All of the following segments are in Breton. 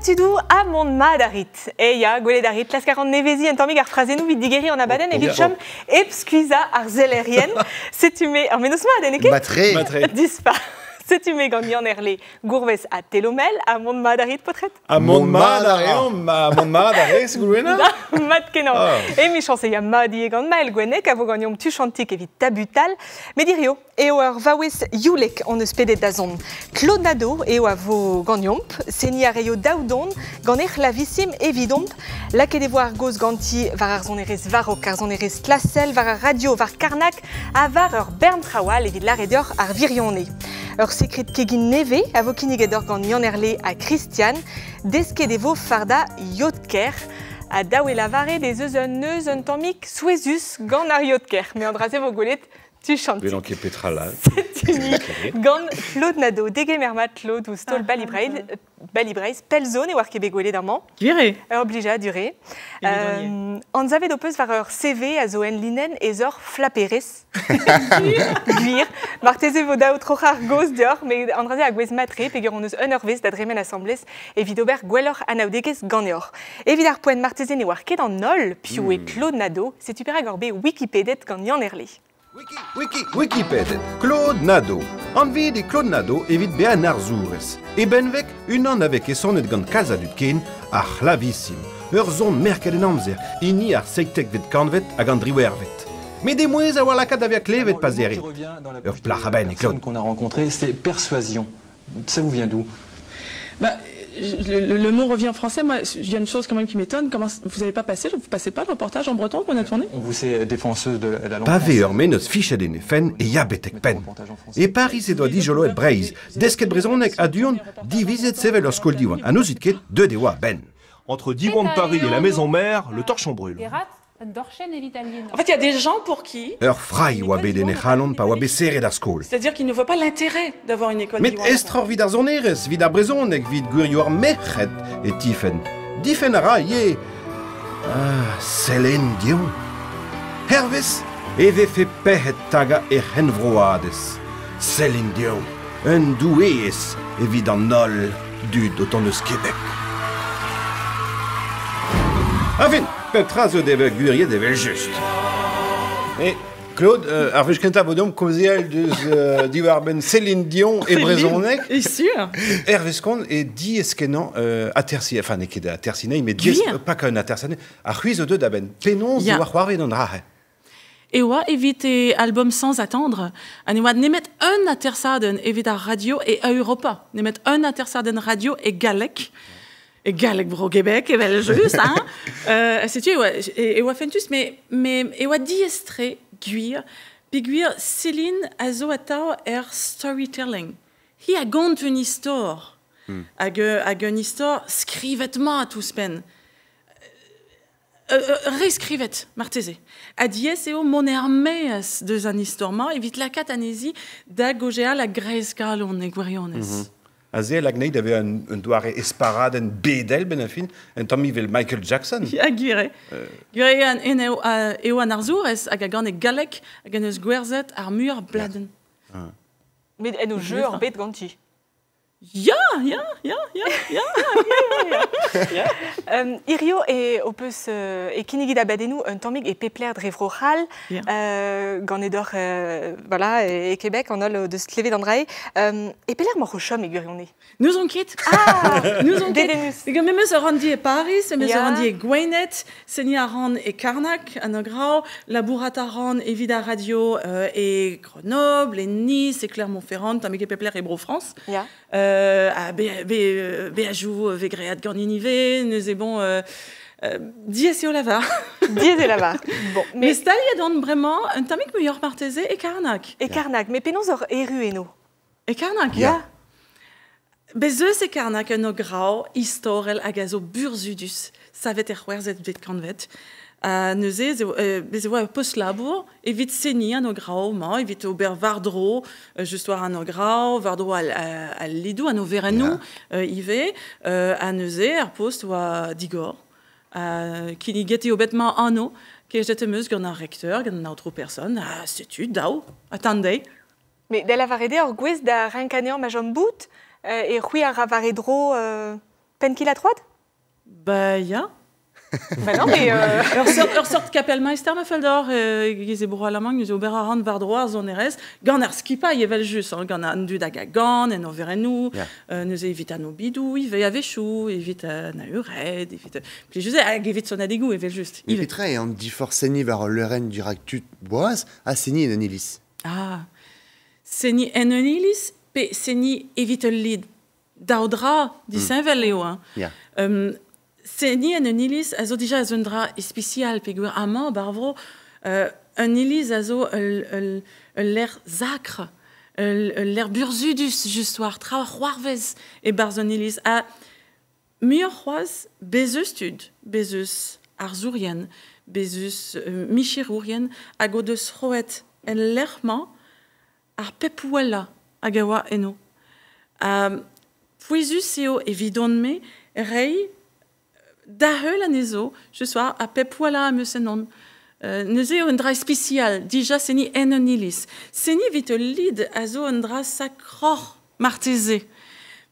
tudou a mon ma darit. E ya, gole darit, las 40 nevezi en tamig ar frazenou vid digeri an abaden e vid chom epskuiza ar zelerien. Setume, ar menos ma aden eke? Matre. Dispa. Setume gant yan erle gourvez a telomel a mon ma darit potret? A mon ma d'are, c'est goulouena? Mat kenan. E mi chance ya ma di gant ma el gwenek a vo gant yom tu chantik evit tabutal. Me dirio, eo ar vaouez youlek on eus pedet da zon. Claude Nadeau eo a vo gant yomp, seni a reio daoudon, gant ech la vissim evidomp, lak ede vo ar goz ganti var ar zon erez varok, ar zon erez tlasel, var ar radio, var karnak, a var ur bern trawal evit laredeur ar virionne. Ur sekret kegin neve a vo kinigedor gant yanerle a Christian, desket evo farda yotker, a daou e lavare des eus un neus un tammik souezus gant ar yotker. Me an draze vo golet, tu chantes. Belan ket petra la. C'est unique. Gant Claude Nadeau, degemermat Claude ou stol balibreiz, pelzone e war ket begwele d'amant. Gure. Oblija dure. An zavet opus var ur CV a zo en linen e zor flaperez. Guir. Marteze vo daou troch ar goz dior, me an draze a gwez matre, pegur on eus un ur vez da dremen assemblez, evit ober gwellor anaoudegez ganeor. Evit ar poen marteze ne war ket an nol, piou e Claude Nadeau, c'est super a gorbe Wikipedet gant yanerle. Wikipédia. Claude Nadeau. Anvid e Claude Nadeau evit bean ar zourez. E benvek, unan avek e sonnet gant kalza dut ken ar c'hlavissim. Ur zon merket en amzer, ini ar seiktek vet kanvet hag an driouervet. Me de mouez a war lakad avia klevet pas erit. Ur plach a ben e Claude. Qu'on a rencontré, c'est persuasion. Ça vous vient d'où? Bah, le mot revient en français. Moi, il y a une chose quand même qui m'étonne. Comment vous n'avez pas passé, vous passez pas le reportage en breton qu'on a tourné? On vous sait défenseuse de la langue Pave française. ur menos fichet en efen e ya betek pen. E Paris e doa dijolo et breiz. Desket brezonek a duon divizet sevel ur skol diwan. A nouzit ket deux dewa ben. Entre Diwan de Paris et la maison mère, le torchon brûle. En fait, il y a des gens pour qui, Ur frai oa bet en e c'halon pa oa bet serret ar skol. c'est-à-dire qu'ils ne voient pas l'intérêt d'avoir une école Met diwan. estror vid ar zonerez, vid ar brezonek, vid gwirioù ar merc'hed e tifen. Difen a ra, ye... Ah, Céline Dion. Hervez, e vefe pehet taga e c'henvroadez. Céline Dion. Un douez evit an nol dud o ton eus Québec. Avin, petra zo deve gwiriet evel just. Et Claude, ar vez kenta bodom koziel deus diwar ben Céline Dion e brezonek. Et sûr. Hervez kon e di eskenan a tersi, enfin ne ket a tersinei, mais di pas qu'un a tersinei, a c'huiz o deud da ben penonz Ya. diwar c'hoarvet an drahe. Et ouais, éviter album sans attendre. Anewa, nemet un atersaden évite à radio et à Europa. Nemet un atersaden radio et Galec. Et Galec bro Québec, et ben juste, hein. C'est-tu, ouais, et ouais, fentus, mais, et ouais, diestre, guir, piguir, Céline, azoata, storytelling. Hi a gont une histoire. Hag une histoire, scrivet-ma tous pen. Rescrivet, marteze. A dies eo mon hermes deus an istorma, evit lakat anezi da gogea la grez galon e gwirionez. A ze lag neid ave un doare esparaden bedel ben a fin, un tammi vel Michael Jackson. Ya gwire. Gwire an eo an arzourez hag a gant e galek hag an eus gwerzet ar mur bladen. Met en o jeu ar bet ganti. Ya. Irio e opus e kinigid abadenou un tammig e pepler drevrochal gant edor voilà e Québec an ol deus klevet an drae e peler mor o chom e gwirionne. Nous on quitte. Nous on quitte. Ego memes a randi e Paris, memes a randi e Gwenet, seni a ran e Karnak, an o grau, labourat a ran evit a radio e Grenoble, e Nice, e Clermont-Ferrand, tammig e pepler e Bro France. Ya. Be a jou vegreat gant inive, neus e bon... dies eo lavar. Diez e lavar. Bon, Mais staliet on vraiment un tammig meilleur marteze e Karnak. e Karnak, me penons ur eru eno. E Karnak, Ya. Bezeus e Karnak an o grau, istorel hag a zo burzudus. Savet e c'hwerzet vet kanvet. Neuze, bez eo post labour, evit seni an o grau, ma, evit ober vardro, just war an o grau, vardro al lidou, an o verenou, ive, a neuze, ar post oa digor, ki gete o betma anno, ke jete meus gant ar recteur, gant an autro person, a setu, daou, attendei. Me de la varede ur gwez da renkanean ma jom bout e c'hwi a ravaredro Penki la troide? Bah, ja. Ben non, mais... sort kapellmeister me feldor, gize bro alamang, nous obera hand vardroar zon erez, gant ar skipa yevel jus, gant an dud hag a gant, en overenou, nous evit an obidou, ive a vechou, evit an a ured, evit... Pli juse, hag evit son adegou, evel just. Il petra e an difor seni var leuren durak tut boaz, a seni en anilis. Ah, seni en anilis, pe seni evit ul lid daudra di Saint-Vel leo, hein. Ja. Seni en anilis, a zo dija a zon dra especial, pe gwir amant, barvro, un ilis a zo l'air zacre, l'air burzudus, just war, tra c'hoarvez e bar zon ilis. A muur c'hoaz, bezeus tud, bezeus ar zourien, bezeus michirourien, hag o deus c'hoet en lerman ar pepouella hag a oa eno. Pouezus eo evidon me, rei, da heul an ezo, je soir, a pepouella a meus enon. Neuze eo un dra spécial, dija seni en an ilis. Seni vit ul lid a zo un dra sakror marteze.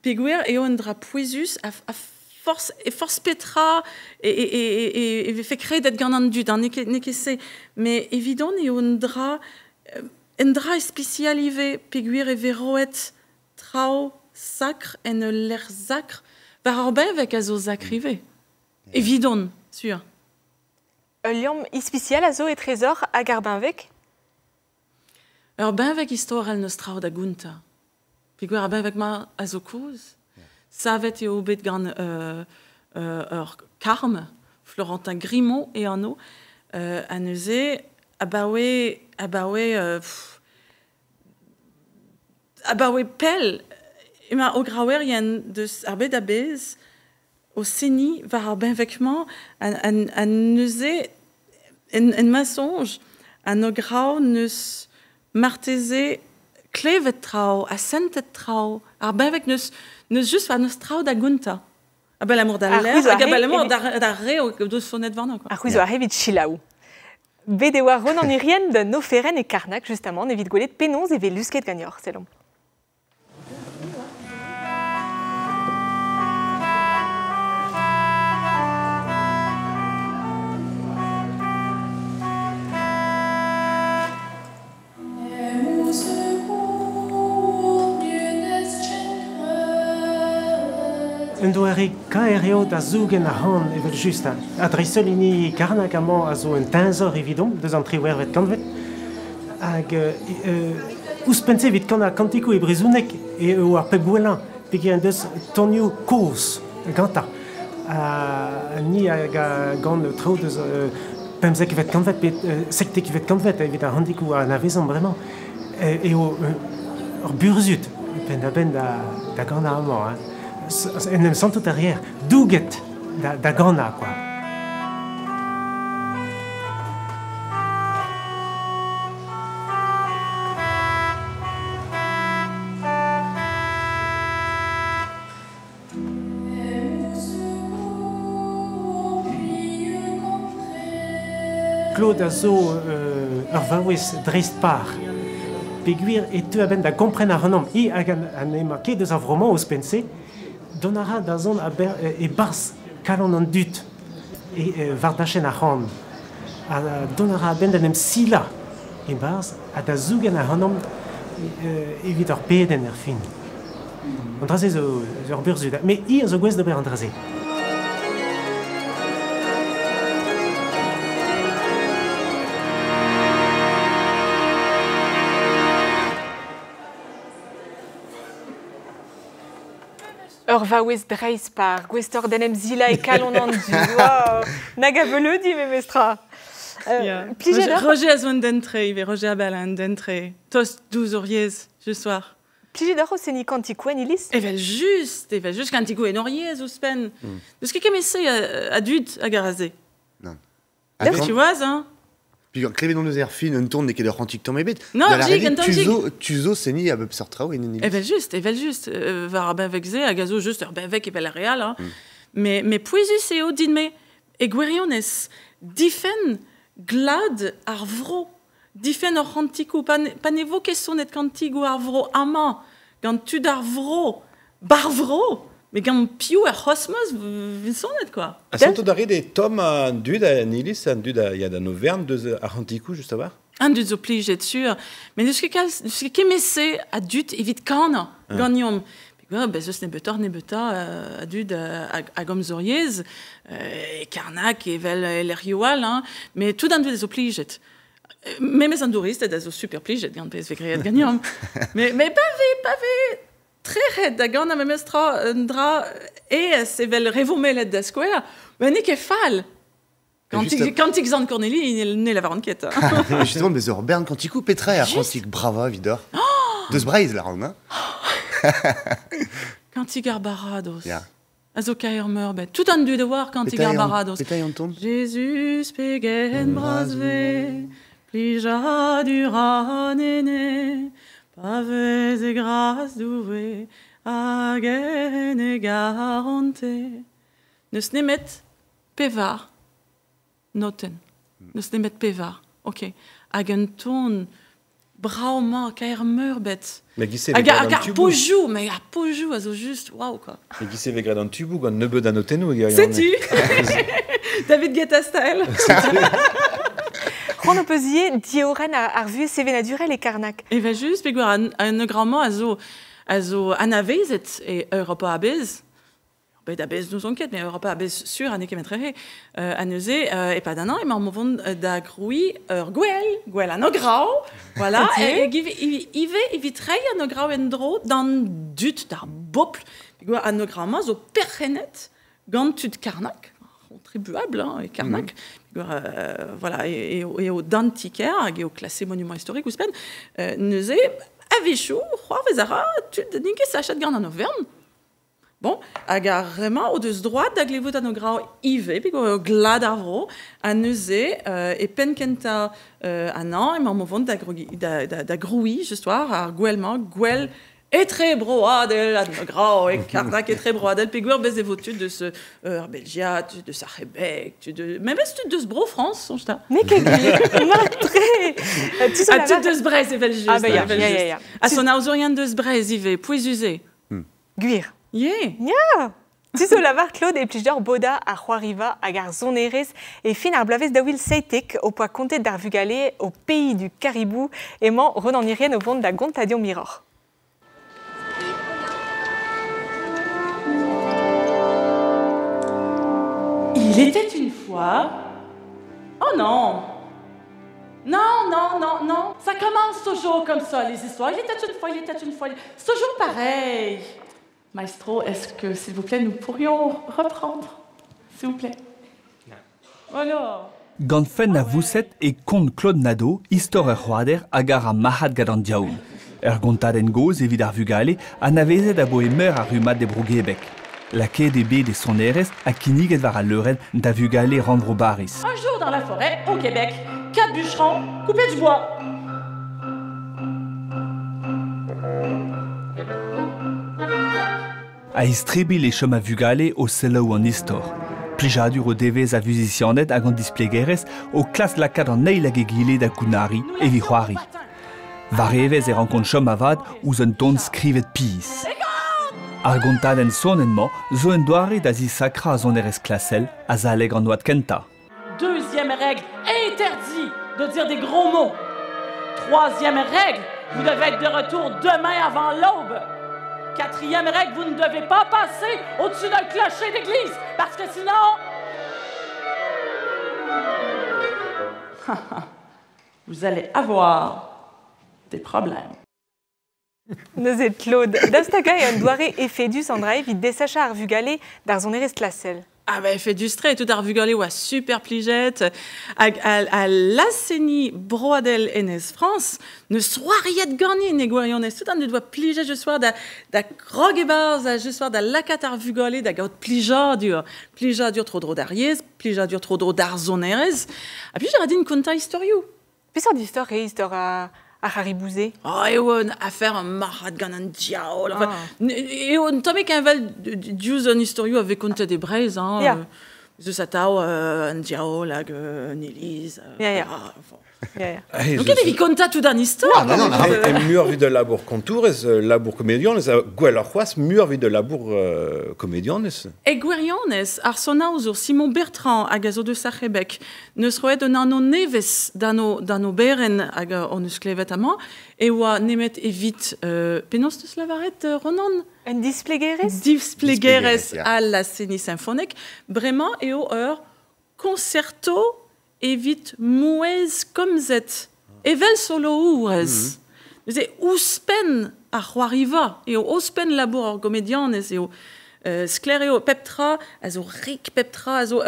Pegouer eo un dra pouezus a force petra e fe kredet gant an dud, ne ket se. Mais evidon eo un dra spécial ive, pegouer e veroet trao sacre en l'air sacre, var ar bevek a zo zakrive. Evidon, sûr. Liam ispicial a zo e trezor hag ar benvek? Ur benvek istorel neus traoù da gunta. Pegouer ar benvek ma a zo kouz. Savet eo bet gant ur karm, Florentin Grimaud e anno, a neuze a bawe pel, ema o grawer yen deus ar bet a bez, o seni var ar benvekman a neuze en masonj an o grau neus marteze klevet trao, a sentet trao, ar benvek neus just var neus trao da gunta. A bel amour da l'air, hag a bel amour da re o deus sonet varna. Ar c'houzo ar evit chilaou. Bet e oa ron an irien de Noferen e Karnak, justement, evit gwelet penonz e ve lusket gagnor, selom. Un doare kaereo da zougen a han evel justa. Adresolini Karnak amant a zo un tenzor evidon, deus an triwer vet kanvet. Hag ouspense vit kan a kantikou e brezounek e ar pebouelan, peki an deus tonioù kours ganta. Ni hag a gant trao deus pemzek vet kanvet, pet sektek vet kanvet, evit ar handikou an avezan bremañ. Eo ur burzut, pen da gant a amant, hein. En em santo derrière, douget da gana, quoi. Claude a zo ur vaouez dreist par. Peguir e teu a ben da kompren ar renom i hag an ema ket deus ar vroman ouspense, donara da zon e bars kalon an dut e vardachen a c'han. Donara ben da nem sila e bars a da zougen a c'hanom evit ur peden er fin. An draze zo ur burzud. Me i a zo gwez d'ober an draze. Ur vaouez dreiz par, gwestor denem zila e kalon an du. Wow, nag a veleudi me mestra. Roger a zo an dentre, ive Roger a bel an dentre. Tost 12 oriez, je soir. Plijedor o seni kantikou en ilis? Evel just kantikou en oriez ouspen. Deus ket kemese a dud hag a raze. Non. Tu vois, hein? Puis klevet non eus er fin un tourne ket ur antik tom ebet. Non, jig, un ton jig. Tu zo seni a bep sort trao en enilis. Evel just. Var a benvek ze, hag a zo just ur benvek evel a real, hein. Mais pouezus eo din me, e gwerionez, difen glad ar vro, difen ur antikou, pa ne vo ket sonet kantikou ar vro ama, gant tud ar vro, bar vro, Mais quand piou à Hosmos, vous sonnet quoi. À Santo Dari des tomes en dud à Nilis, en dud à Yad à Noverne, de Arranticou, juste à voir. Un dud obligé de sûr. Mais de ce qui m'essaie à dud évite quand gagnons. Ben ce n'est pas à dud à Gomzoriez, et Karnak et Vel hein. Mais tout d'un dud des obligés. Même les andouristes, des super obligés, quand PSV créé gagnons. Mais pas vu. Très raide, d'agon, à même drap et c'est vel révomé de square, mais n'est que fall. Quand ils en Cornélie, il n'est la varanquette. Justement, mais Bern, quand il coupe Petra, quand brava, vidor. De ce braise, là, hein. Quand il garbarados. Azoka meurt, tout un du devoir quand il garbarados. Jésus, pegen brasvé, plija du ranéné. Pavés et grâce douvé, agen et garanté. Ne se nemet pevar, noten. Ne se nemet pevar, ok. Agenton, brauma, kaer meurbet. Mais qui s'est végré dans le pojou, mais à pojou, azo juste, waouh quoi. Mais qui s'est végré dans le tubu, quand ne beut d'anoten ou sais-tu David Guetta style. On peut dire dioren a revu Sévénadurel et Karnak. Et va juste, puis un grand azo anavezet et Europa abez. Ben d'abez nous enquête, mais Europa abez sûr année qui mettrait anusé et pas d'un an et m'en mouvant d'agroui Guel anograu voilà et il vitrait anograu endro dans dut d'un bouple puis anograma zo perrenet gant tu de Karnak. Contribuable hein, et Karnak voilà et au d'antiquaire et au classé monument historique ou spen nous est avichou roi vezara tu de ninke s'achète garde en Auvergne bon agar vraiment au deux droite d'aglevout à nos grau ive puis au gladavro à nous et penkenta un an et m'en mouvant d'agroui justoire à guel et très broadel, Adnograu, et Karnak est très broadel, puis Guer bezé votu de ce Belgia, de Sachebec, même est de ce bro France, son ch'ta. Mais quel très. Tu sais, de ce Brez, et Belgique. Ah, ben, ya. À son ausorien de ce Brez, il va, puis usé. Guir. Yeah. Tu sais, la var Claude et plusieurs Boda à Juariva, à Garzoneres, et fin à Blaves de Will Seitek, au point comté d'Arvugalé, au pays du Caribou, et m'en renanirien au vent de la Gontadion Mirror. Il était une fois... Oh non! Non. Ça commence toujours comme ça, les histoires. Il était une fois. C'est toujours pareil. Maestro, est-ce que, s'il vous plaît, nous pourrions reprendre? S'il vous plaît. Voilà. Ganfen a vousset et conte Claude Nadeau, histoire roader agar a mahad gadandiaoun. Gontaden goz evit ar vugale a navezet a boemer a rumat de Brouguebec. La quai des baies des Soneres a kiniget var a leuren da vugale rendre baris. Un jour dans la forêt, au Québec, 4 bûcherons coupaient du bois. A istribi les chemins vugale au selou en histoire. Plijadur o devez a vuzicionet hag an displegeres o klas lakad an neil hag egile da Kunari e Vihuari. Varevez rencontre chom avad ouz un ton skrivet pis. Ar gontaden sonenman zo en doare da zi sakra a zoneres klasel a zaleg an oad kenta. Deuxième règle, interdit de dire des gros mots. Troisième règle, vous devez être de retour demain avant l'aube. Quatrième règle, vous ne devez pas passer au-dessus d'un clocher d'église, parce que sinon... vous allez avoir des problèmes. Nous êtes Claude. D'Astaga et un doiré effedus André vit dessacha arvugale d'ar zoneres classel. Ah ben, fait du strait, tout arvugale ou à super pligette, à l'assénie broadel enes France, ne soiriet gagné négoirion, tout un de doit pliger je soir da grogebars, je soir da lacat arvugale, da gaut plija dur trop drôle d'ariez, plija dur trop drôle d'arzoneres. Et puis j'ai dit une conta historiou. Puis ça d'histoire à Haribouzé. Oh, et on a faire un marat ganan diao. Et on tombe qu'un val d'use en historio avec compte des braises, hein. Dus atau un diao lag un Elise. Donc il y a conta tout une histoire. Et mur vid de labour contours, labour comédiones, gwellorchoas mur vid de labour comédiones. Et gueriones, arsonausur Simon Bertrand agazo de Sachebek, neus roet un anno neves dano beren ag onus klevet amant, et oa nemet evit penos de slavaret ronan. Un displegeres? Displegeres à la scénie symphonique, vraiment et au heure concerto evit mouez comme zet. Evel solo ourez. C'est ouspen a roariva, et au ospen labor comédianes, et au scléreo peptra, azo ric peptra, azo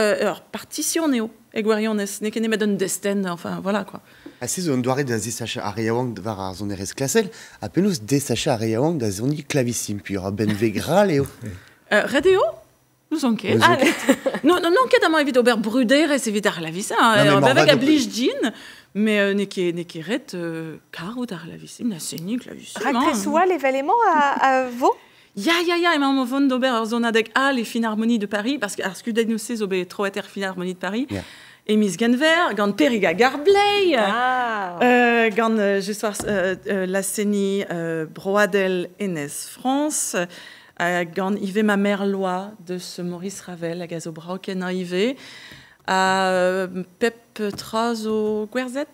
partitioneo, egueriones, ne kene met un destin, enfin voilà quoi. Asi zo doare da zisacha ariawang var ar zoneres klasel, a penaos desacha ariawang da zoni clavissime, puis ben vegral eo. Redeo? Nous en ket. Non, ket amant evit ober bruderes evit ar lavissa, avec a blij din, mais ne ket ret karo d'ar lavissime, na seni clavissime. Racresoua l'événement à Vaux? Ya, et maman von d'ober ar zonadek les Philharmonies de Paris, parce que ar skudet nous se ober troeter Philharmonie de Paris. Et Miss Genver, gant Periga Garbley, gant juste la scénie Broadel Enes France, gant Yves ma mère loi de ce Maurice Ravel, à Gazo Brauken Yves, Pep Trazo Guerzet.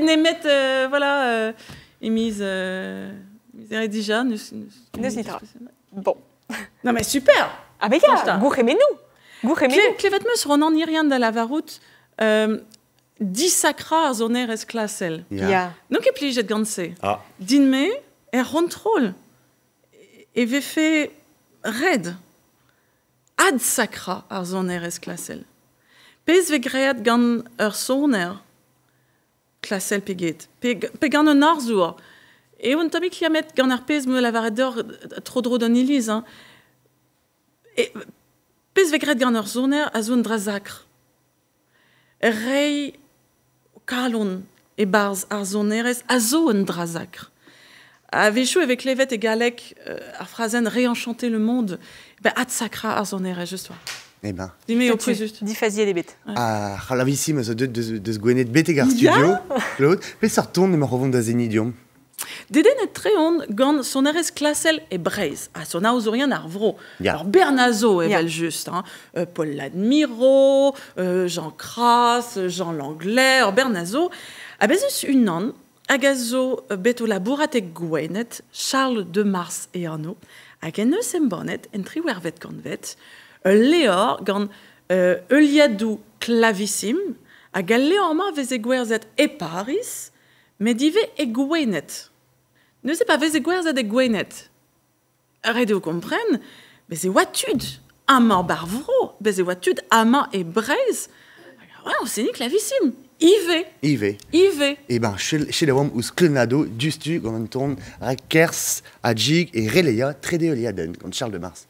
Nemet, voilà, et Miss Eredija. Bon. Non mais super. Ah mais ya, gouremez-nous. Klevetmus ronan irian da la varout disacra zoneres klasel. Donc e plijet ganse. Din me rontrol. E ve fait red. Ad sacra ar zoneres klasel. Pez ve great gant soner klasel peget. Pe gant un arzour. Et on t'a mis kliamet gant ar pez me la varedor trop dro d'un Elise. Et pez vegret gant ur zoner a zo un drazakr. Rei kalon e barz ar zonerez a zo un drazakr. A vechou avec levet e galek ar frazen réenchanter le monde, ad sakra ar zonerez, just toi. Eh ben. Dis-moi au plus juste. Diffasier les bêtes. Ah, lavissime zo de gwenet betegar studio, Claude, pe sortourne me revond da zenidium. Dedenet treon gant soneres klasel e breiz. Son aouzorien ar vro. Alors Bernazo evel just. Paul Ladmiro, Jean Crass, Jean Langlais, Bernazo. A bezus unan, agazo beto labouratek gwenet, Charles de Mars et Arnaud, hag en eus embonet en triwervet ganvet, leor gant euliadou clavissime, hag al leorma vez e gwerzet e Paris, medive e gwenet. Ne sais pas, vez gwerzet e gwenet. Rede o kompren, bez e watud, amant barvro, bez e watud, amant e brez. On s'est dit clavissime. Ive. Eh ben, chez la wam us clonado, justu, gant ton, rakers, adjig et releia, trede oliaden, gant Charles de Mars.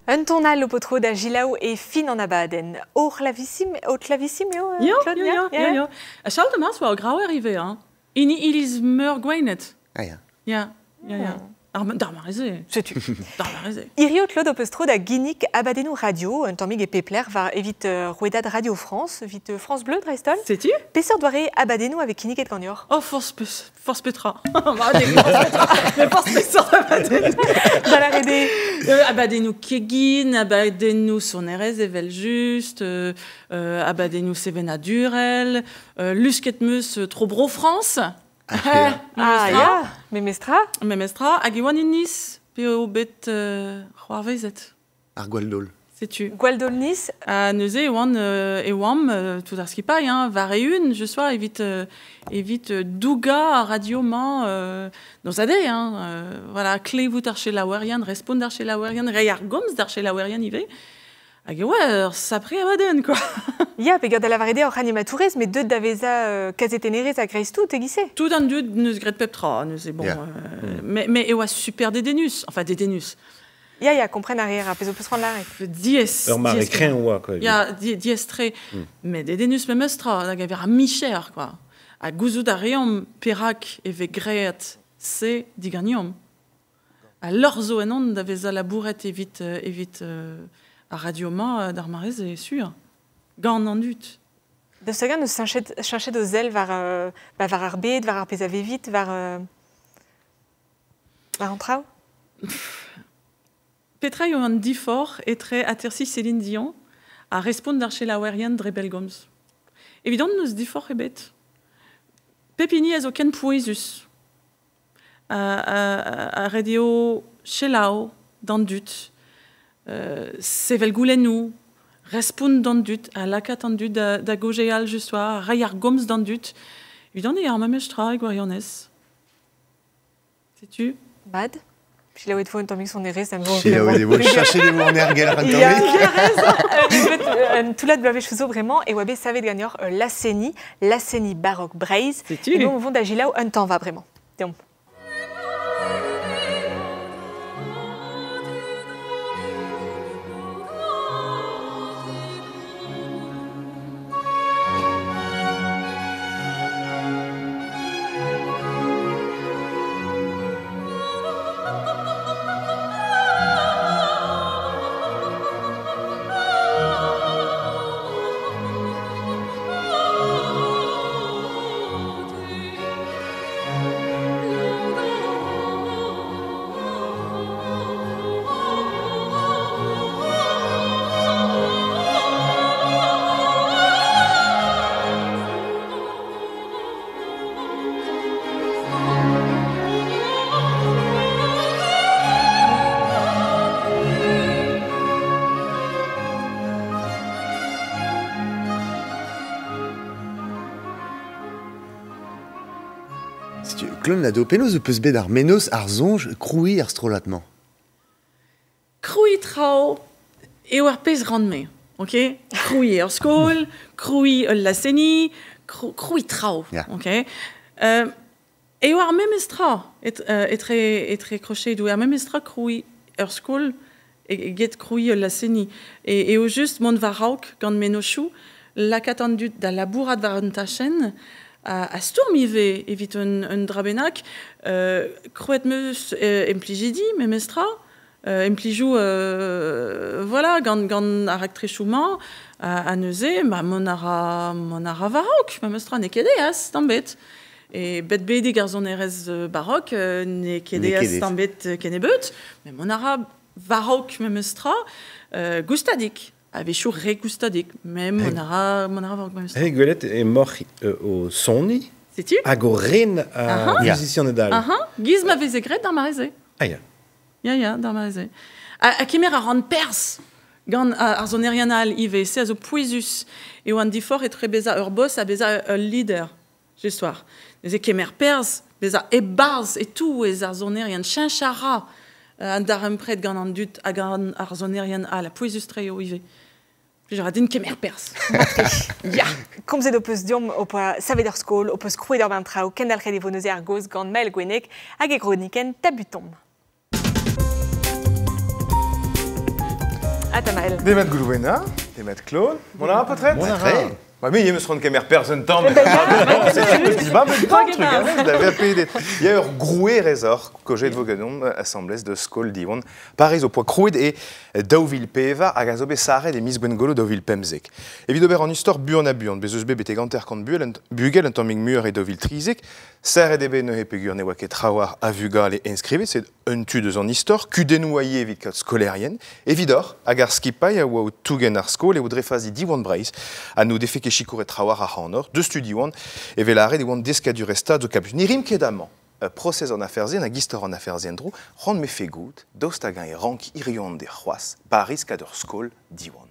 Un tonal au potro da Gilau et fin en abaden. Au clavissime, ja. A schalte mas war grau arrivé, hein. Ini ilis meur gwenet. Ah ja. Ja. Darmarizé. C'est-tu. Darmarizé. Irio Claude Opestro da Guinic Abadenou Radio, un tammig et Pepler va évite Ruedad Radio France, vite France Bleu, Dreistol. Sais-tu? Pesseur doiré Abadenou avec Guinic et Gagnor. Oh, force Petra. Mais force Petra Abadenou. Dans la rédé. Abadenou Kegin, Abadenou Sonerez et Veljuste, Abadenou Sevena Durel, Lusketmus Trobro France. Ja, Memestra. Agiwan Inis, P.O. Bet Roarvezet. Ar Gwaldol. Sais-tu? Gwaldol Nice. Neuze Ewam, tout à ce qui paille, hein, va réune, je sois, évite Douga, Radio-Man, nos adés, hein, voilà, clé vous d'archer la Werian, respond d'archer la Werian, Rayar Goms d'archer la Werian, Ivé. Ouais, ça prie à Baden, quoi. Ja, pegad à la variété en animatourez, mais deux d'aveza caseténérez à Grace tout, t'aiguissé. Tout un deux ne se grette Peptra, ne c'est bon. Yeah. Mais ouais, super dédénus, enfin dédénus. Ja, comprenne arrière, à peso peut se rendre l'arrêt. Dies. Mar écrin ou quoi. Ja, diestré. Mais dédénus me mestra, la gavera mi-cher, quoi. A gouzou d'arium, Perac et Vegret, c'est diganium. À l'orzo et non d'aveza la bourrette évite. A Radio-Man d'Armarez est sûr. Gant en dut. De ce gars, nous chercher de zèle vers Arbed, vers Arpezavevit, vers Antrao. Petra yo un diffort et très atterci Céline Dion à répondre d'archer la Werian de Rebelgoms. Évidemment, nous diffort est bête. Pépini a aucun poésus. À Radio Chelao, dans dut. Sevel goulenou, respond dans dut, à lacat dans dut, da gogéal jussoir, rayar goms dans dut. Évidemment, il y a un memestra et guariones. Sais-tu? Bad. Puis là où il faut un tombing son erré, ça me va. Puis là où il faut chercher des mots en erguel à Il y a raison. Tout là de la chouzo vraiment. Et Wabé savait de gagner la CENI baroque braise. Sais-tu? Et nous, on va d'Agilao, un temps va vraiment. Donc. Si tu Clonado, penaos eus bet ar menos ar zonj kroui ar strolatman. Kroui trao eo ar pez rand me, ok? Kroui ar skol, kroui la seni, kroui trao, Yeah. ok? Eo ar memestra etre crochet d'ou ar memestra kroui ar skol et get kroui la seni. Et au juste mont varauk gant menochou, la katandut da labourat varantachen, a stourmive evit un drabenak, croet meus impligidi, memestra, implijou, voilà, gant arak trechouman, a neuze, mon ara varauk, memestra ne kedeas, tambet. Et bet bedi garzon erez barok, ne kedeas tambet kenebut, mais mon ara varauk memestra, gustadik. Avait chou regustadik, même mon ara varauk memestra. Hey, Gwelet est mort au Sony. Sais-tu? À Goren, à musicien de Dal. Giz ma vezegret dans ma reze. Ah, ya. Ya, dans ma reze. A kemer a ran pers, gant ar zonerianal ive, se a zo poezus, e oan difor etre beza ur boss a beza ur leader, je soir. Neze kemer pers, beza e barz et tout, ez ar zonerian chinchara, an dar empret gant an dut a gant ar zonerian al, a poezus treo ive. J'aurais dit kemer pers. Ja, comme c'est opus diom op savet ur skol, opus krouet ur bantrao, kendal c'hede vo neuze ar goz gant Maël Gwenek hag e chroniken tabutom. Ata Maël. Demet Goulouena, Demet Claude, mon ara peut-être? Mon ara. Bah mais il me seront kemer pers un temps, mais c'est pas le temps truc, hein. D'avoir payé des. Il y a eu groué résort que j'ai de Vogadon assemblée de skol divon Paris au point crouid et Deauville Peva à gazobe sare des Miss Gwengolo Deauville Pemzek. Évidemment en histoire buon à buon bezus bébé ganter quand bugel un toming mur et Deauville Trizek sare des ne hepegur ne waket trawar à vugal et inscrivé c'est un tu de son histoire cu dénoyé vite scolairienne évidor agar skipai à ou tugen ar skol et voudrait fazi divon brace à nous défait chikour et trawar à honor de studiwan et velare des wan descadu resta de cap nirim kedamment procès en affaires na gistor en affaires endro rend me fait goût dostagan et rank irion de roas baris kador skol diwan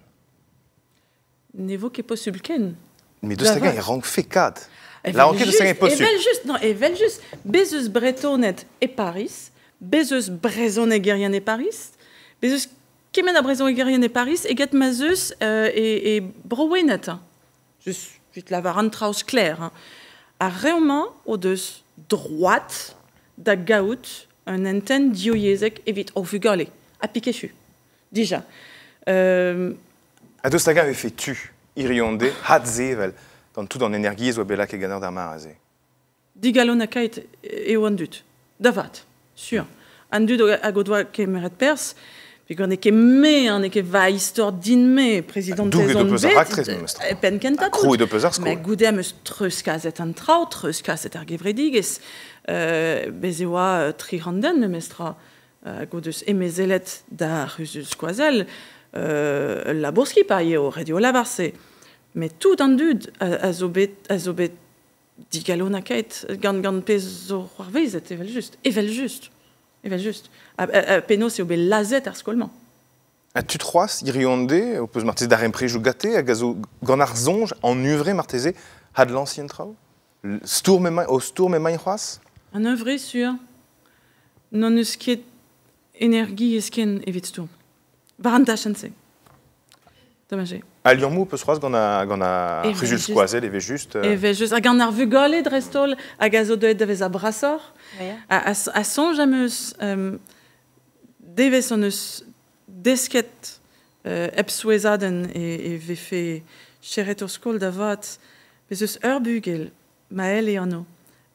N'évoquez pas subken. mais dostagan et rank fait kad là en quelque sorte possible evel juste bezus bretonet et Paris bezus brezon et guerrian et Paris bezus kemen a brezon et guerrian et Paris et get mazus et browenet juste la varan traus clair hein. A réellement au deus droite da gaout un enten dioyezek evit au fugale a piquechu déjà a dostagan avait fait tu irionde hadzevel dans tout en énergie zo bela ke ganar d'armarazé digalona kait e wandut davat sûr andut a godwa kemeret pers puis qu'on est que me on est que va histoire d'inme président de zone bet pen kenta crou de pesar mais goudem truska zet an trau truska zet ar gevrediges bezewa trihanden me mestra godus emezelet da rusus quazel la borski paie au radio lavarse mais tout andud azobet digalona kait gant pezo warvezet evel juste Penos et obé lazet ar skolman. Tu troas irionde au pose martez d'arem préjou gâté à gazo ganar zonge en uvré martezé had l'ancien trau stourme mai roas Un œuvre sûr non eus ket énergie esken evit stourm. Varantachense. Dommage. À Lyon peut se roas gana Rujus Quazel et juste a ganar vugole drestol a gazo doet davez a brassor. A son jameus deves on eus desket epsouezaden et vefe cheret ur skol davat bezus ur bugel Maël et Anno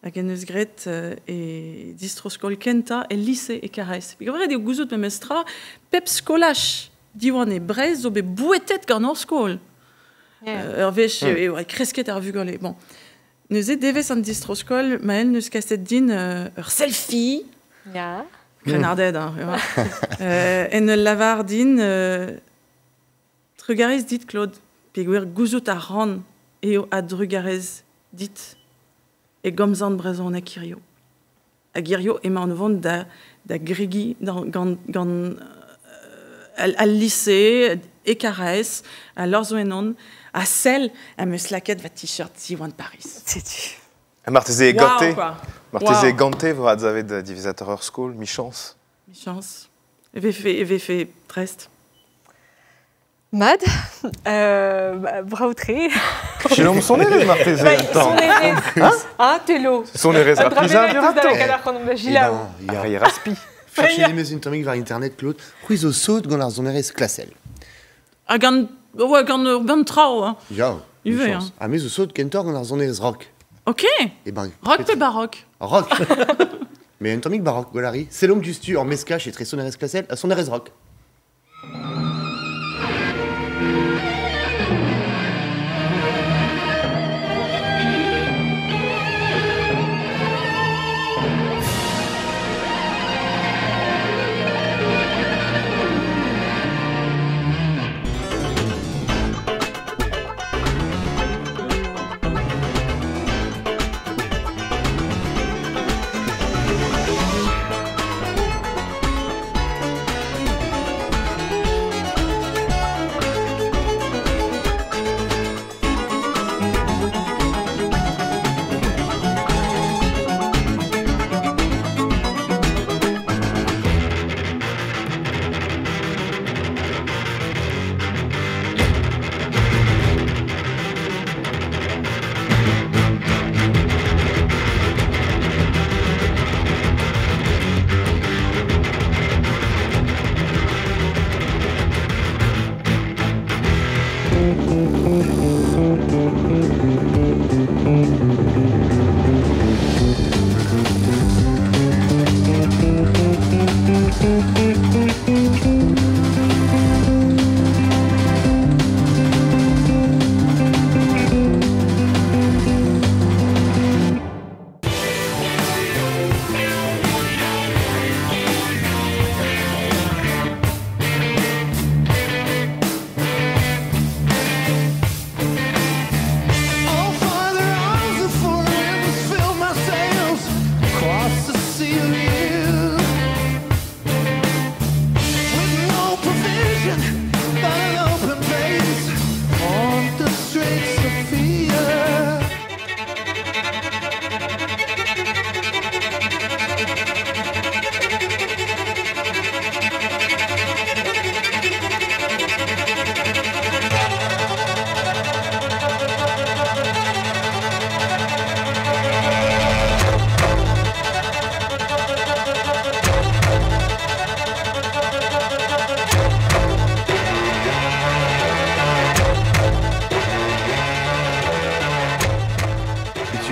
hag en eus gret e distro skol kenta e lycée e karez. Pigavret eo gouzout me mestra pep skolach diwan e brez zo be bouetet gant ur skol. Ur vech eo kresket ar vugole. Bon. Neus e devez an distro skol, Maël neus kastet din ur selfie. Ja. Krenarded, hein. En lavar din trugarez dit Claude. Pigwer gouzout a ran eo a drugarez dit e gomzant brezon a kirio. A girio ema an vont da grigi gant al lycée e karez a lorzo enon a sel a meus laket va t-shirt ziwan Paris. Sais-tu? Martezé Ganté. Martezé Wow. Ganté, vous avez de divisateur hors school, mi-chance. Mi-chance. J'ai fait Trest. Mad, Brautré. Chez l'homme sont les Martezé. Ah, Télo. Ce sont les réserves plus indurato. Il raspi. Cherchez les maisons tomiques vers Internet, Claude. Ruiz au saut, dans la zone RS Classel. Ah, gan trao, hein. Ja, UV, hein. Ah, mais au saut, Kentor, dans la zone RS Rock. Ok. Et ben, Rock et baroque. Rock. Mais un tomique baroque, Golari. C'est l'homme du stu en Mesca chez Tresson RS Classel, à son RS Rock.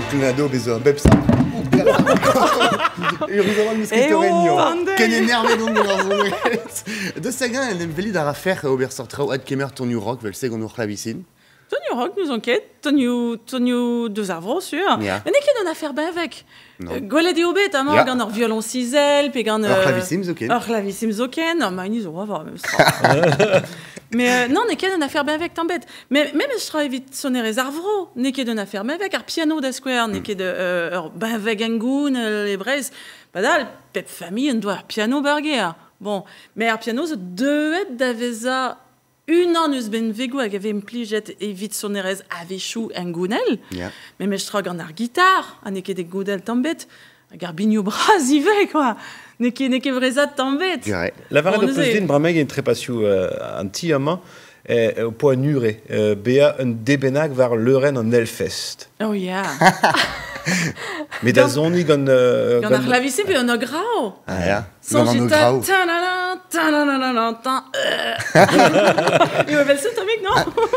Clonado, besoin Bepsa. Heureusement, le mosquito réunion. Qu'un énervé donc dans zone. De Sagan, elle veut dire à faire au Bersortrau, ad Kemer, Tony Rock, veut le Sagan au Clavicine. Tony Rock nous enquête, Tony deux avros sûr. Mais n'est qu'une affaire ben avec. Golé di obet, à moi, gant violon cisel, puis gant. Clavicine zoken. Clavicine zoken, non, mais ils ont voir même ça. Mais non, n'est qu'une affaire ben avec t'embête. Mais même je travaille vite sonner les arvros, n'est qu'une affaire ben avec, ar piano d'Esquare, n'est qu'une ben avec Angoun, les braises. Badal, pep famille, on doit piano burger. Bon, mais ar piano, c'est deux d'aveza. Une an eus ben vego hag ave implijet evit sonerez avechou en gounel. Mais je trog en ar guitare, a neke de goudel tambet, hag ar bigno bras ive, quoi. Neke vrezat tambet. La varade o peus din brameg en trepassiou an ti amañ, au poa nure, bea un debenag var leuren an Elfest. Oh yeah. Mais da zoni gant... Gant ar clavicé pe an o grao. Ah ya. Son jita Il m'appelle ça, Tomic, non?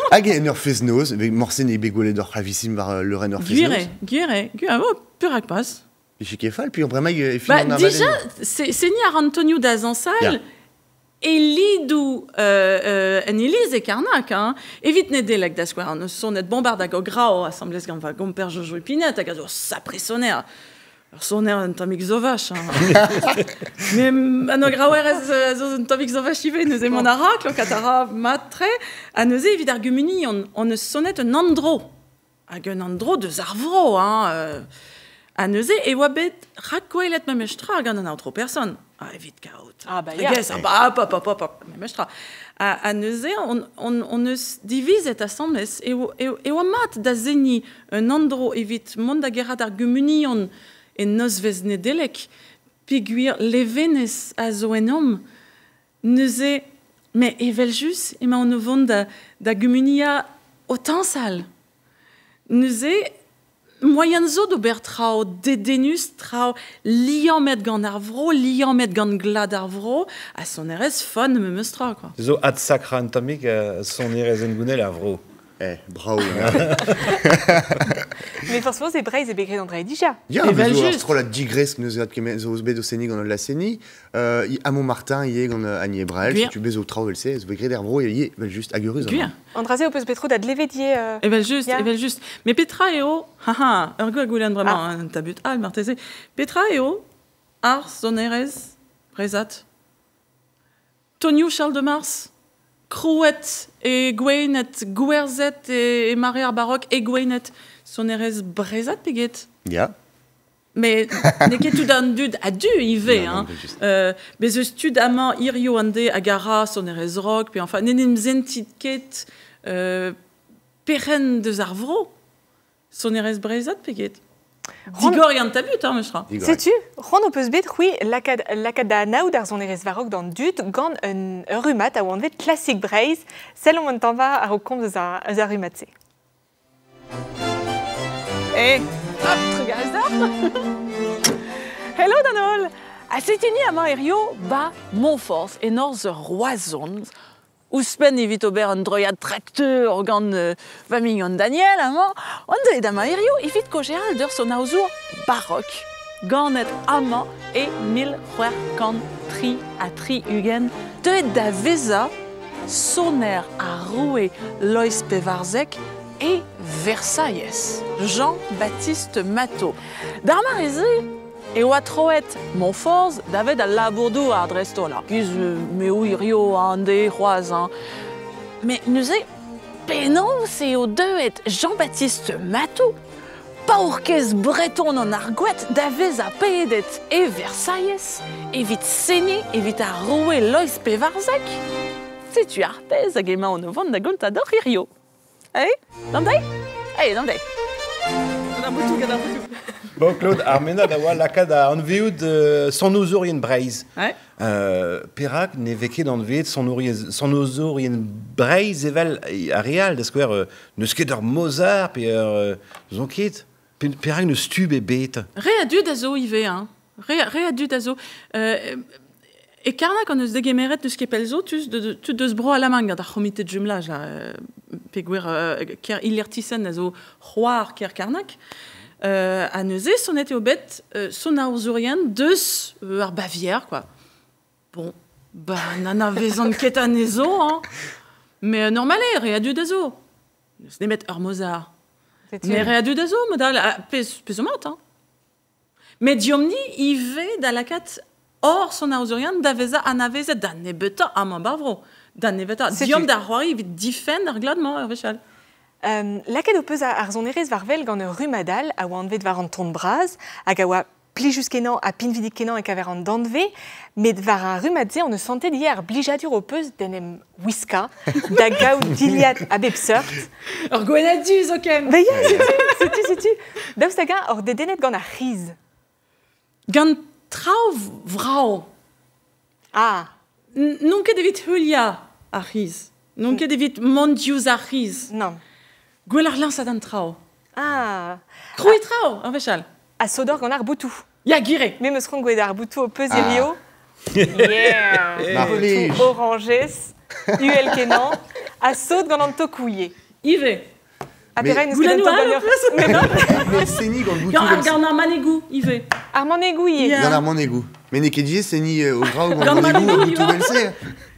Hag en ur fez noz, avec morsen e begolet d'or clavicine var leuren ur fez noz. Guire, pur hag pas. Et chez Kefal, puis on vraiment déjà, c'est ni à Antonio d'Azansal, et l'idou en Élise et Carnac, hein, évite ne délègue d'asquare, ne sont net bombard à grau, assemblée gant va gomper Jojo Epinette, à gazo saprissonnaire. Sonner un Tomic Zovache. Mais an o grauer un Tomic Zovache ive, nous aimons arak, le catara matre, à nous évite argumuni, on ne sonnette un andro. Hag un andro de zarvro, hein. neuze, et wabet, rakkoelet memestra, gant an autre personne. Ah, evit kaut. Ah, bah, ja. Yes, hop, memestra. À neuze, on eus diviset assembles, et mat da zeni un andro evit mont da gerat ar gumunion en noz vez nedelek, piguir levenez a zo enom, neuze, mais evel jus, ema on vont da gumunia otansal. Neuze, moyen zo d'ober trao dedenus trao liant met gant ar vro, liant met gant glad ar vro, a son erez fon me meustra, quoi. Zo ad sakra an tamik son erez en gounel a vro. Bravo. Mais forcément, c'est Breiz et Begret d'André Dija. Ja, mais zo astro la digresse que nous avons zo bedo senig gant la seni, à Montmartin yé gant Agnier Brael, si tu bezo trao else, zo Begret d'Arvro yé vel juste aguruz. Andraze au peus petro d'ad levedier. Evel juste. Mais Petra eo, haha, ur goulen vraiment un tabut al marteze. Petra eo, ar son erez, brezat. Tonio Charles de Mars. Crouet et Gweynet, Gouerzet et Maria Baroque et Gweynet, son erez brezat peget. Ja. Mais n'est tout d'un dud à du IV, hein. Mais ce stud amant irio ande agara son erez rock, puis enfin nenim zentitket peren de zarvro, son erez brezat peget. Digor yant tabut, hein, mestra. Sais-tu, Ron au peus bet, oui, lakad da naoud ar son erez varok dans dut, gant un rumat a oan vet classique Breiz, celle on t'en va à recombe de za rumat se. Hop, regarde ça. Hello, Danol. A setini ama erio ba Montfort et nor the roison. Ouspen evit ober un droiad tracteur gant 20 millions Daniel, amant, on de dama erio evit kogeal d'ur son aozour baroque. Gant et amant et 1053 a tri ugen de da veza soner a roué Lois Pevarzek et Versailles. Jean-Baptiste Matot. Darmarese et Watroet Montfort, David à la Bordeaux à Dresto, là. Mais oui, Rio, Andé, Roisin. Mais nous est pénon, c'est au deux et Jean-Baptiste Matot. Paurquez breton en argouette, David à Pédet et Versailles. Évite Séné, évite à rouer Lois Pevarzek. Si tu arpèses à Guéma au novembre, d'Agontador Rio. Eh? Dandai? Eh, Dandai. Bon, Claude, Armena d'avoir la cada en viud son osorien Breiz. Ouais. Perak ne veke dans viud son osorien Breiz evel a real da square ne skedor Mozart pe zonkit. Perak ne stube e bet. Réadu d'azo ive, hein. Réadu d'azo. Et Karnak, on eus degemeret de skepelzo, tu deus bro à la manga, da chomite de jumelage, là, peguer, ker ilertisen d'azo roar ker Karnak. À neuze, son était au bête, son aouzurien, deus ar Bavière, quoi. Bon, bah, nana vezan ket a nezo, hein. Mais normalé, réadu d'azo. Ne se met ar Mozart. Mais réadu d'azo, modal, pesomat, hein. Mais diomni, ive da la cat. Or, son aouzurian, daveza anaveza dan nebeta amant bavro. Dan nebeta. Diom da roari vit difen ar gladement, ar vechal. Laket o peus ar son erez varvel gant ur rumadal a oa anvet var an ton braz, hag a oa plijus kenan a pinvidik kenan e kaver an dandve, met var ar rumadze on eus santet ie ar blijadur o peus den em wiska, da gaout diliat a bep seurt. Ur gwenaduz, okem. Ba ya, setu. Daoust hag or dedenet gant ar riz. Gant trao vrao. Ah. Non ket evit Julia a riz. Non ket evit Mondiouz a riz. Non. Gwell ar lans ad an trao. Ah. Kroe trao, an vechal. A sodor gant ar boutou. Ya, gire. Me meus ron gwed ar boutou o peus irio. Yeah. Boutou oranges, uel kenan, a sod gant an tokouye. Ive. A pera une goulen d'ailleurs. Mais Séni gant boutou. Gant ar manegou, Ive. Ar manegou ye. Gant ar manegou. Mais ne ket die Séni au grau gant manegou boutou belse.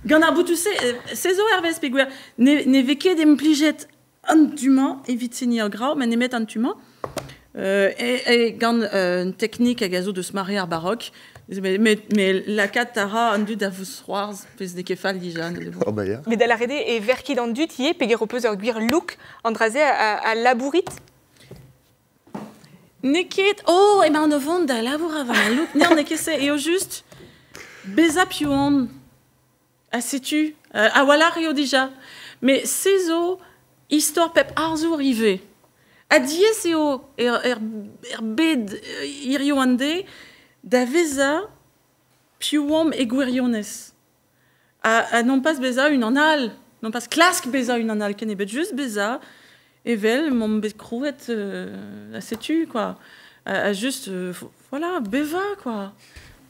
Gant ar boutou se zo ervez peguer. Ne veke dem plijet an tuman, evit Séni au grau, mais ne met an tuman. Et gant une technique à gazo de smari ar baroque. Mais la cat tara an dud a vos roars, pez de kefal dijan. Oh bah ya. Mais da la rede e verki d'an dut ye peger o peus ur gwir look andraze a labourit. Neket, oh, et ben on vend da labour avant un look, non, nekese, et au juste, beza pion, ah, sais-tu, ah, voilà, Rio déjà, mais c'est au, histoire pep arzo rive, a dies eo, bed, irio ande, da veza, piouom e guiriones, a non pas beza une anal, non pas clask beza une anal, ken bet juste beza, Evel, mon bet crouet, sais-tu, quoi. Juste, voilà, beva, quoi.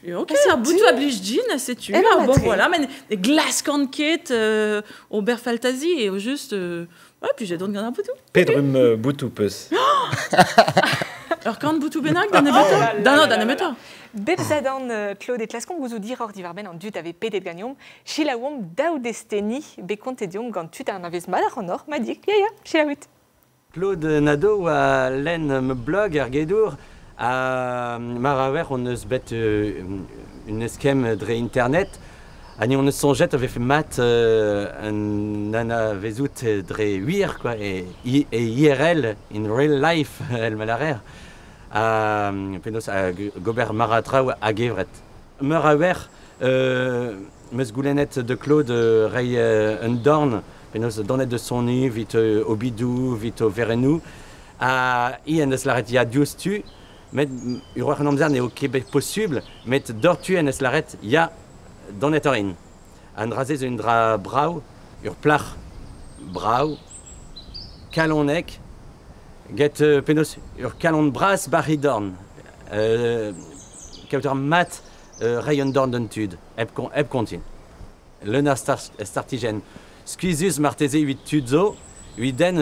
Et ok, c'est un bout de oblige jean, sais-tu. Bon, voilà, mais des glaces canquettes au Berfaltasi, et juste, ouais, puis j'ai donné un boutou. Pedrum boutou peus. Alors, quand boutou benak, dans les métaux? Dans les métaux. Bebzadan Claude et Tlascon, vous dire hors d'Ivarben en dut avec pété de gagnum, Chilawom Daudesteni, Becontedium, quand tu t'as un avis mal en or, m'a dit, ya, Chilawit. Claude Nadeau a len me blog ergedour a maraver on eus bet une eskem dre internet ani on eus sonjet avait fait mat un nana vezout dre wir quoi et IRL in real life el malarer a penos a gober maratra a gevret maraver meus goulenet de Claude rei un dorn penos donnet de son nu, vite au bidou, vite au verenou. I en es l'arrêt ya dius tu, mais uroi renamzar n'est au Québec possible, mais dortu en es l'arrêt ya donnet orin. An razez un dra brau, ur plach brau, kalonek, get penos ur kalon bras baridorn, kauter mat rayon dorn d'entud, eb contine. Le startigen. Squeezus marteze 8 tudzo, 8 den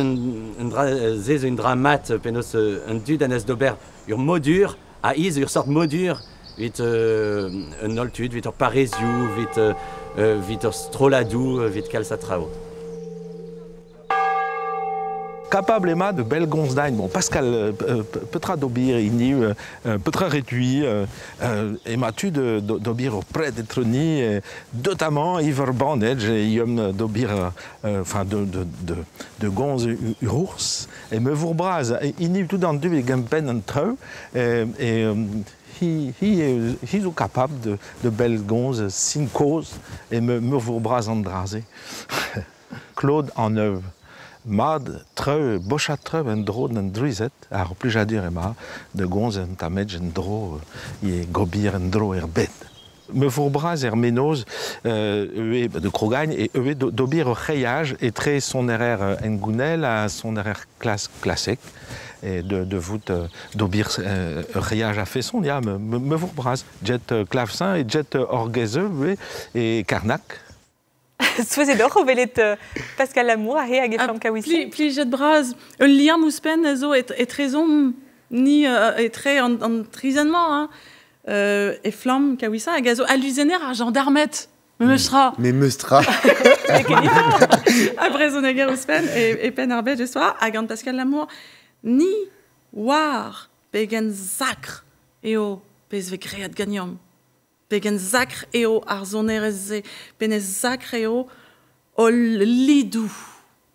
un dramat penos un dud anes d'ober ur modur, a is ur sort modur, vit un oltud, vit ur paresiou, vit ur stroladou, vit calsatrao. Capable Emma de belles gonzdagne. Bon, Pascal peut-être d'obir ini peut-être réduit Emma tu d'obir auprès d'être ni notamment Iver Bandage et Yom d'obir enfin de gonz urs et me vourbras ini tout dans deux gampen entre et ils sont capables de belles gonzes sin cause et me vourbras andrasé. Claude en œuvre. Mad treu bocha treu en dro en druizet ar plus jadur ema de gonz en tamedj en dro e gobir en dro bet. Me vourbras menos de Crogagne et d'obir au rayage et très son erreur en gounel à son erreur classique et de voûte d'obir rayage à faisson ya me vourbras jet clavecin et jet orgueseux et carnac. Souhaitez d'or au velet Pascal Lamour à Hé à Geflam Kawissi. Pli jet braz, un lien mouspen zo est très ni est très en trisanement hein. Et flamme Kawissa à gazo allusionner à gendarmette. Meustra. Mais Meustra. Après son agar mouspen et pen arbet de soir à Gand Pascal Lamour ni war pegen sacre et au pes ve créat gagnam. Pegen zacre eo arzonereze, penez zacre eo ol lidou,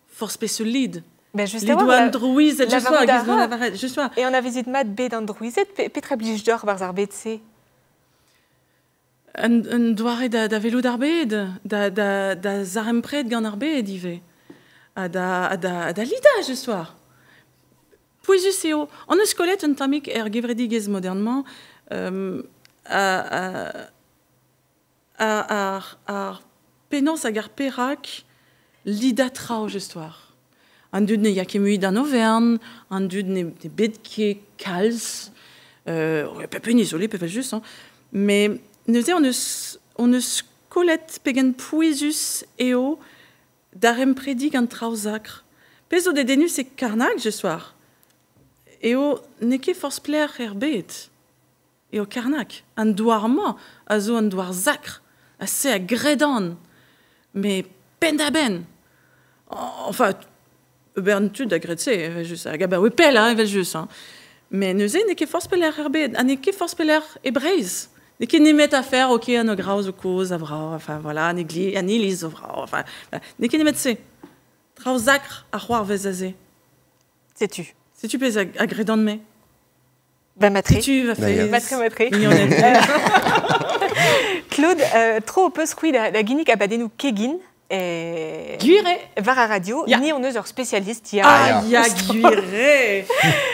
force pe ce lid. Ben justement, lidou androuizet, je sois. Et on a visité mat bed androuizet, petra blige d'or bar zarbetse. Un doare da velo d'arbed, da zarempred gant arbed, ive. Da lida, je sois. Poisus eo, on eus kolet un tamik gevredigez modernement, ar penos hag ar perak lida trao justoir. An dud ne ya ket muid an Auvergne, an dud ne bet ket kalz, pe pen isolé, pe just, hein. Mais neuze on eus kolet pegen pouizus eo darem predig an trao zakr. Pezo de denus e karnag justoir. Eo ne ket force plaire bet. Et au Carnac, un douarement, a zo un douar zacre, assez à gredan, mais pendaben. Enfin, berntud a gretze, juste à gaber, oui, pelle, hein, juste, hein. Mais neuze n'est que force peller herbet, n'est que force peller hebreis, n'est que n'est à faire, ok, à nos graus, aux causes, à vra, enfin, voilà, négli, à nilis, au vra, enfin, n'est que n'est mettre trau zacre, à roir vezazé. Sais-tu? Sais-tu pèse à gredan de mai? Ben, Matré. Tu vas faire. Matré. Claude, trop peu squid la Guinée a badé nous Kegin. Guiré. Var radio, ni on est spécialiste. Ya Guiré.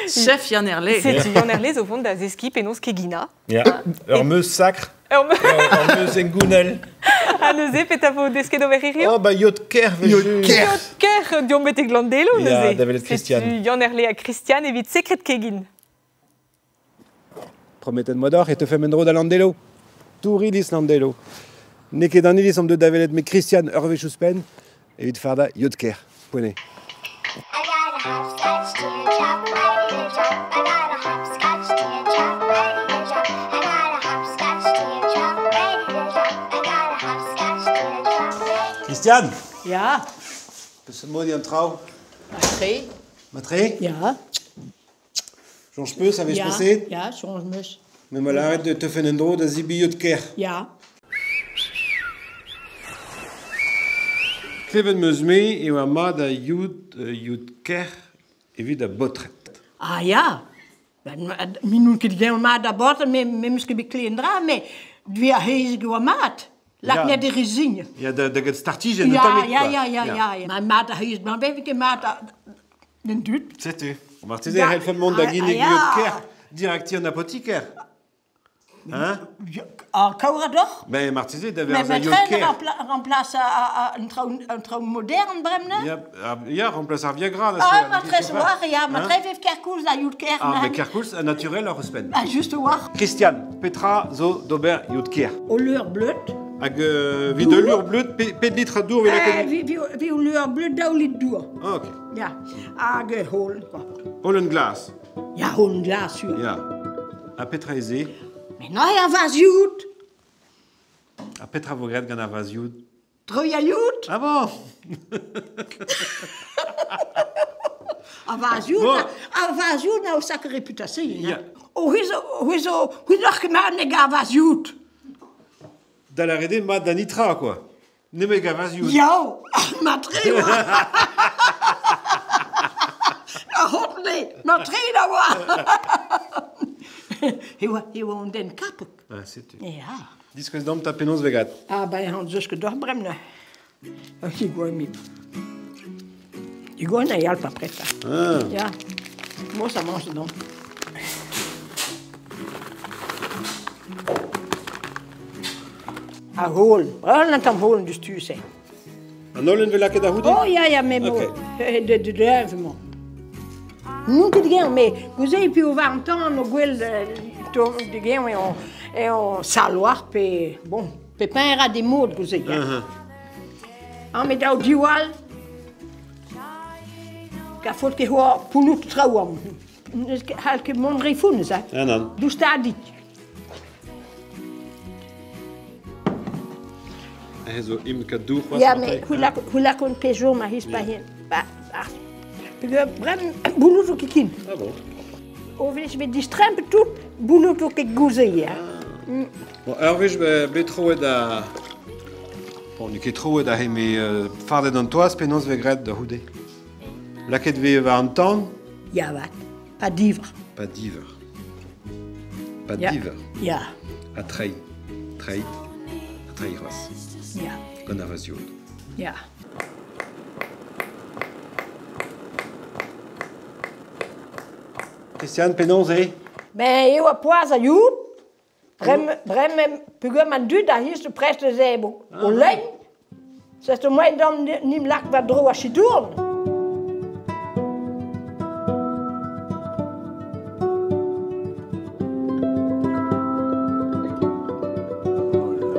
Chef Yannerlé. C'est Yannerlé au fond des équipes et non Kegina. Ja. Meuse sacre. Meuse engounel. A neuze petavo deskedo veririo. Oh, bah Yotker. Yotker, diom bete glandelo, neuze. Ja, David Christian. C'est Yannerlé à Christian et vite secret Kegin. Prometen modor et te fais mendro da landelo. Tourilis landelo. Neke dan ilis om de Davelet me Christian Hervé Chuspen et vite farda Yotker. Poney. Christian. Ja. Bist du modi an Trau? Matré. Matré? Ja. Change peu, ça va se passer? Ja, change mus. Mais mal arrête de te faire un drôle de Zibi Yotker. Ja. Kleven meusme et un mad à Yotker et vite à Botret. Ah ja. Minun kan geen maat daar buiten, maar misschien bij klein dra, maar die hees ik wel maat. Laat net de gezien. Ja, de get startige en Ja. Maar maat daar hees, maar ben ik een maat den duut. C'est tu. On va te dire heel van monde da Guinée Yotker direct en apothicaire. Hein? Ah, Kaura toch? Ben Martizé d'avoir un Yotker. Remplace un trouw moderne bremne? Ja, remplace un Viagra. Ah, maar très waar, ja, maar très heeft Kerkoels dat Yotker. Ah, mais Kerkoels un naturel en respen. Ah, juste waar. Christian, Petra zo dober Yotker. Au leur bleu. Hag vi de leur bleu, pet litre d'our vi la connu. Vi au leur bleu da lit d'our. Ah, ok. Ja, hag hol. Hol en glas. Ja, hol en glas, sûr. Ja. A Petra eze. Mais non, ja, vas jout. A Petra vogret gant a vaz yout. Troi a jout. Ah bon? A vaz jout na o sacre réputation. Ja. O hizo kemat ne ga vaz jout. Da la rede mat da nitra, quoi. Ne me ga vaz yout. Ja, Matré, wa. Hotne, Matré da wa. He wa on den kapuk. Ah, c'est tu. Ja. Disques dom ta penos vegat. Ah, bij han zuske doch bremne. Ik gooi mi. Ik gooi na jalpa preta. Ah. Ja. Mosa mange dan. A hol. Brand aan holen dus tu zijn. An olen vela ket a houdi? Oh ja, mais bon. De duiven man. Não que digam, mais vous avez pu ouvrir un temps no gwel de digam et on saloir pe bon, pepin era de mod vous avez. Ah mais dau diwal. Ka fot ke ho pulut trawam. Hal ke mon refun sa. Non. Du sta dit. Zo im ka dour was. Ja, mais hula kon pejo ma hispahin. Ba. Brem boulot que kin. Ah bon. Ovej be distrempe tout boulot que gouze ja. Bon, Hervé betro da. Bon, ni ket tro da me farde dan toas penos vegret da houde. Laket ve va antan. Ja wat. Pas d'ivre. Pas d'ivre. Pas d'ivre. Ja. A trei. Trei. A trei ros. Ja. Gant a vazio. Ja. Christian, penons, eh? Mais eu a poas a jout. Brem pugam an dud a his de preste zebo. O lein. C'est au moins dans nim lak va dro a chidourn.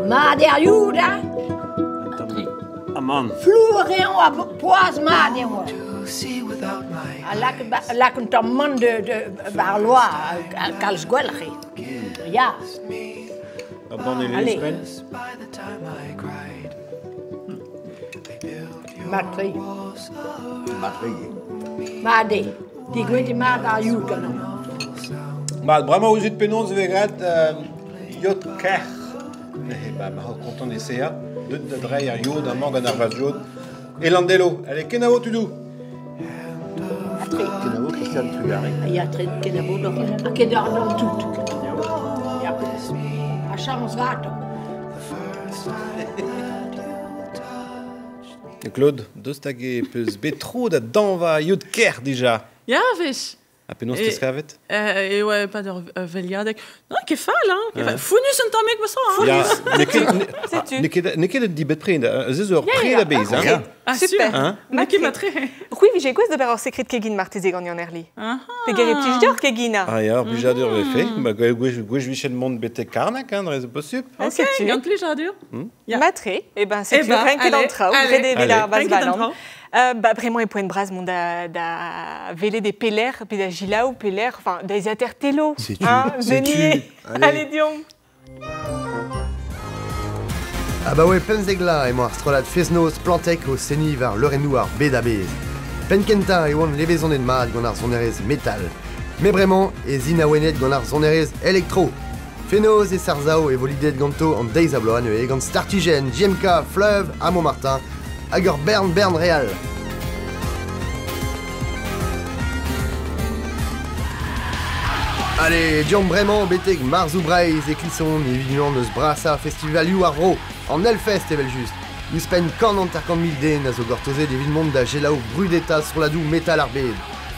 Ma der juda. Aman. Flourion a poas ma der wa. Lak een tamman de Barlois, kals gwelge. Ja. Bon, Allez. Matri. Made. Die gwent die maat aan jou kan. Maar brama hoe zit penons vegret Yotker. Nee, bah, maar content d'essayer. De dreier jod, un mangue narvas jod. Et landelo. Allez, kenavo tu doux? Matri. Christian Trugari. Il y a très de kenabo dans a kedar dans tout. Ja, a chance vato. Claude, dostage peus betro da danva yud ker déjà. Ja, vis. A penos te skavet? Et ouais, pas de veliadek. Non, qu'est fall, hein? Funus un tamek pas ça, hein? Ja, neket di bet prend, zezor prend bez, hein? Ah, super. Maki matre. Oui, j'ai quoi de ber secret kegin marteze gagnon erli. Pe gere plij d'or kegina. Ah ja, blijadur fait. Ba gwech vichen mond bete karnak, hein, rez possup. Ok, gant blijadur. Matre, et ben c'est tu rien que d'entra, ou près des villas basvalan. Bah vraiment et point de bras mon da vélé des peller puis da gila ou peller enfin des intertello hein Denis allez dion. Ah bah ouais Penzegla et moi strolat Fesnos plantek au Seni var Lorenouar Bedabez. Penkenta et one levezon et mad gonar zonerez métal. Mais vraiment et zinawenet gonar zonerez électro. Fenos et Sarzao et volidet ganto en days abloan et gant Startigen, JMK, Fleuve, à Montmartin. Agur Bern Real. Allez, Dion vraiment Beteg Marzoubraïs et Clisson et Vignon de Sbrassa Festival Uarvro en Elfest et juste. Uspen quand intercant milden à Zogortose des Villemonde da Gelao Brudetta sur la doux Metal Arbed.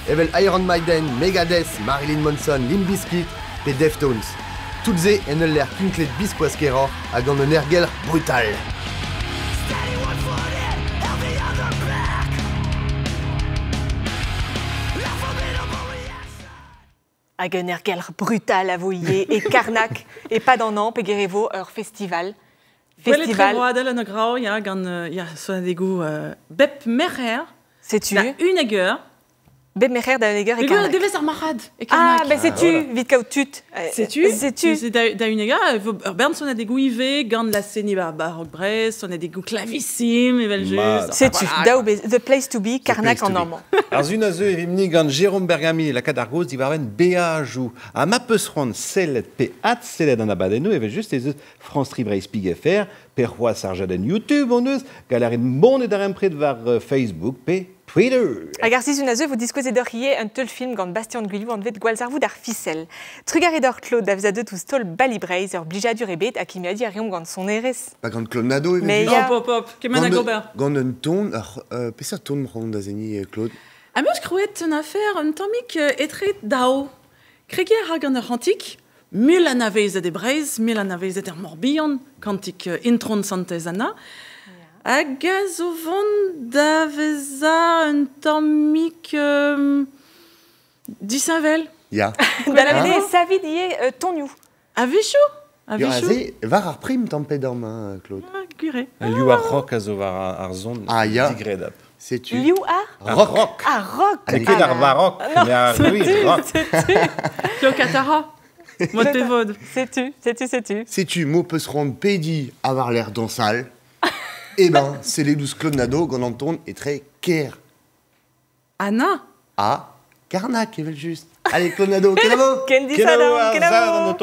Evel Iron Maiden, Megadeth, Marilyn Manson, Limp Bizkit et Deftones. Toutes et ne l'air qu'une clé de bisquasquera à gant de Nergel brutal. Agenergel brutal à voyer et Karnak et pas dans Nampe et Guérévo leur festival. Festival. Wel het en grauw ja gan ja so des goûts Bep Merher. C'est-tu? Une aigueur. Bep Merher d'Aneger et Karnak. Devez Armarad. Ah ben c'est-tu vite cautut. C'est-tu? C'est une aigueur. Bern son a des goûts IV, gan la scène baroque Brest, on a des goûts clavissimes et vel juste. C'est-tu? The place to be Karnak en normand. Alors une azeu et vimni gant Jérôme Bergami la cadargos di varven beajou a mapeusron sellet pe at sellet an abadeno et juste les France Tribrei Spig FR per roi sarjaden YouTube oneus galerin bon et darem près de var Facebook pe Twitter. Agarcis une azeu vous disposez d'orier un tel film gant Bastien de Guilou en vet gwalzarvou d'ar ficelle. Trugaredor Claude d'avzade tous tol balibreis ur blijadur ebet a kimi a di arion gant son eres. Pas gant Claude Nadeau et mais hop kemen a gober. Gant un ton pesa ton ronde d'azeni Claude. Ah, moi, je croyais que une affaire, un tomique très dao. Crégier hag an antique, mille anavez des braises, mille anavez des morbihan, quantique intron santezana. Agazovon d'aveza un tomique d'Isavel. Ya. D'alavede savidier toniou. Avichou. Avichou. Var ar prim tempé dorma, Claude. Ah, gure. Liu ar rock a zo var ar zon digredap. C'est-tu? Liu ar? Rock. Ah, rock. Avec ar varok. C'est-tu. Clocatara. Moi, t'es vod. C'est-tu. C'est-tu. Mo peut se rendre pédi avoir l'air dansal. Eh ben, c'est les 12 Claude Nadeau qu'on entend est très care. Anna. Ah, Karnak, il veut juste. Allez, Claude Nadeau, Kenavo. Kendi Salam, Kenavo.